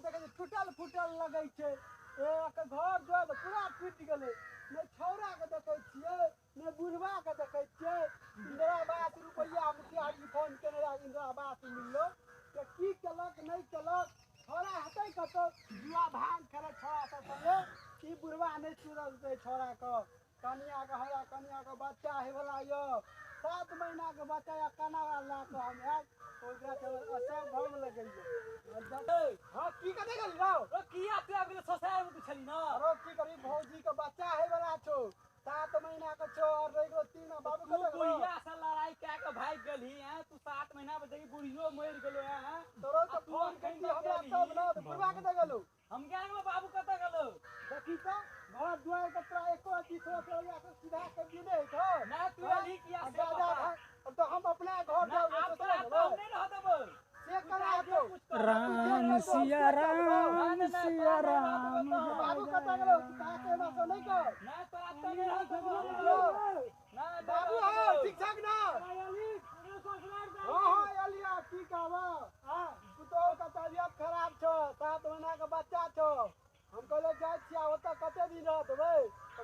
देखे टूटल फूटल लगे छे एक घर जो पूरा टूट गेले ने छौरा के देखे छिए ने बुढ़वा के देखे छिए इंदिरा आवास रुपया मुखिया जी फोन केने रहा इंदिरा आवास मिललो के की केलक नहीं केलक छौरा हतै कतो जुआ भान करे छौरा सब संगे की बुढ़वा नहीं चुरल दे छौरा के कनिया के हमरा कनिया के बच्चा हे वाला यो 7 महीना के बच्चा या काना वाला तो हम ओकरा के सब घर में लगे हां की कते गली रहो ओ किया ते अभी सोसाय में छली ना अरे की करी भौजी के बच्चा है वाला छो 7 महीना के छो और रहिलो 3 बाबू के बुढ़िया से लड़ाई के भाग गेली हैं तू 7 महीना में देखी बुढ़ियो मर गेलो हैं तोरो तो फोन कइली हमरा सब ना बुढ़वा के दे गेलो हम ज्ञान में बाबू कते गेलो देखी तो घर दुआर के तोरा एको अथी सोच लिया से सीधा कर दिए तो ना तू अली किया से तो हम अपना घर जाओ तो नहीं रह देबो से करा दो राम सिया राम बाबू कते गेलो का के ना तो नहीं कर ना तोरा तो नहीं रह देबो ना बाबू हो ठीक ठाक ना हां अलिया की कहबा हां तू तो का तबियत खराब छो 7 महीना के बच्चा छो हम कहले जाय छिया ओत कते दिन रह देबै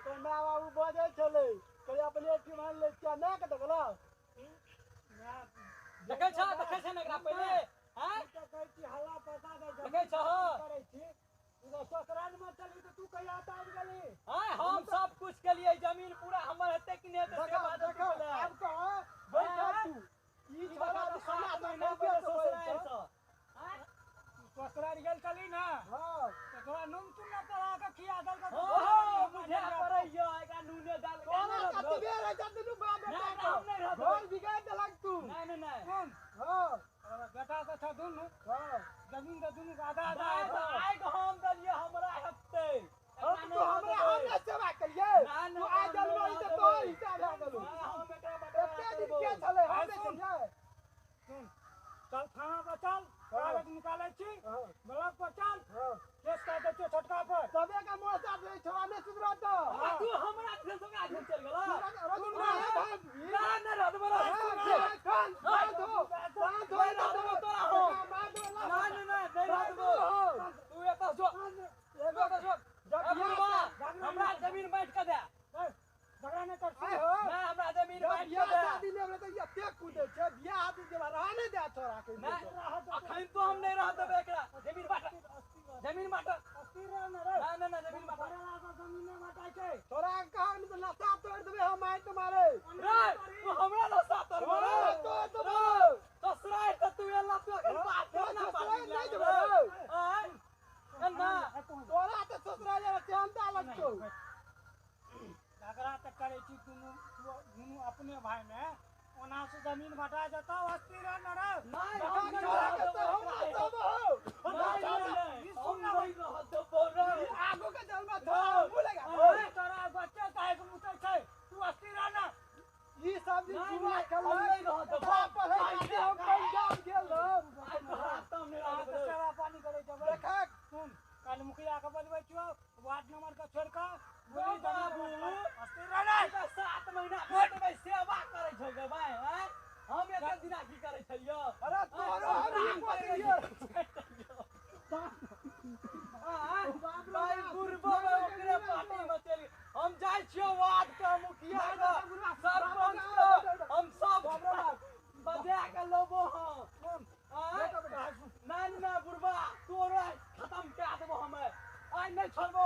तो माय बाबू बजे छले कहले अपने की मान ले छिया ना के देखला देखे छ नकरा पहिले हैं कहै छी हल्ला पता दे देखे छ करै छी तू ससुराल में चली तो तू कहिया आब गेली हां हम सब कुछ के लिए जमीन पूरा हमर हेते कि नहीं हेते से बात देखो अब कह बैठ तू ई छोरा तो सोना तो नहीं के ससुराल छ हैं ससुराल गेल चली ना हां तो तोरा नून तू ना पड़ा के खिया दल के हो मुझे परैयो एकरा नूने डाल के कोना कतबे रे जदनु बा बेटा घर बिगाड़ देलक तू नहीं कौन हां बेटा तो छ दुनु हां जमीन के दुनु आधा आधा आइ के हम दलिए हमरा हत्ते हम तो हमरा हम न सेवा करिए तू आ जलवाई तो तोर हिसाब आ गेलु हम बेटा एते दिन के चले हम समझे सुन चल थाना पर चल कागज निकालै छी ब्लॉक पर चल केस का दे छोटका पर सबे का मोसा दे छवा ने सुधरा तो तू हमरा से संगे आज चल गेला तू ना रद बला कान बांधो ना दो तोरा हो ना नहीं रद बो तू एता जो एगो तो जो हमरा जमीन बांट के दे झगड़ा न कर ना हमरा जमीन बांट के दे शादी ने तो एते कूदे छे बियाह आदमी के रहा ने दे छोरा के ना अखन तो हम नहीं रह देबे एकरा जमीन बांट जमीन ना जमीन बांट जमीन में बांटाई छै छोरा कहां में नशा तोड़ देबे हम आइ तुम्हारे रे तू हमरा नशा तोड़बे तो ससुराल तो तू एला तो बात ना पाटी नहीं देबे ना तोरा तो ससुराल रे चंदा लगतो झगड़ा त करे छी दुनु अपने भाई में ओना से जमीन बटा जाता हस्ती रे न रे नहीं हम छोरा के तो हम सब हो नहीं सुन ना भाई तो बोल आगो के जल में थो बोलेगा तोरा बच्चा काहे के मुते छै तू हस्ती रे ना ई सब दिन जुआ खेल नहीं रह तो पर है हम पंजाब गेल तुम नहीं रह तो सेवा पानी करे जब देखा सुन काल मुखिया के बलबै छियो वार्ड नंबर का छोड़का बोली बाबू हस्ती रे ना 7 महीना पेट में सेवा करे छ गे भाई हैं हम एक दिन की करे छलियो अरे तोरो हम पकड़ियो हां भाई गुरबो ओकरे पार्टी में चली हम जाय छियो वार्ड के मुखिया के सरपंच हम सब बजा के लोबो ना बुढ़वा तोरो खत्म कर देबो हम आई नहीं छोड़बो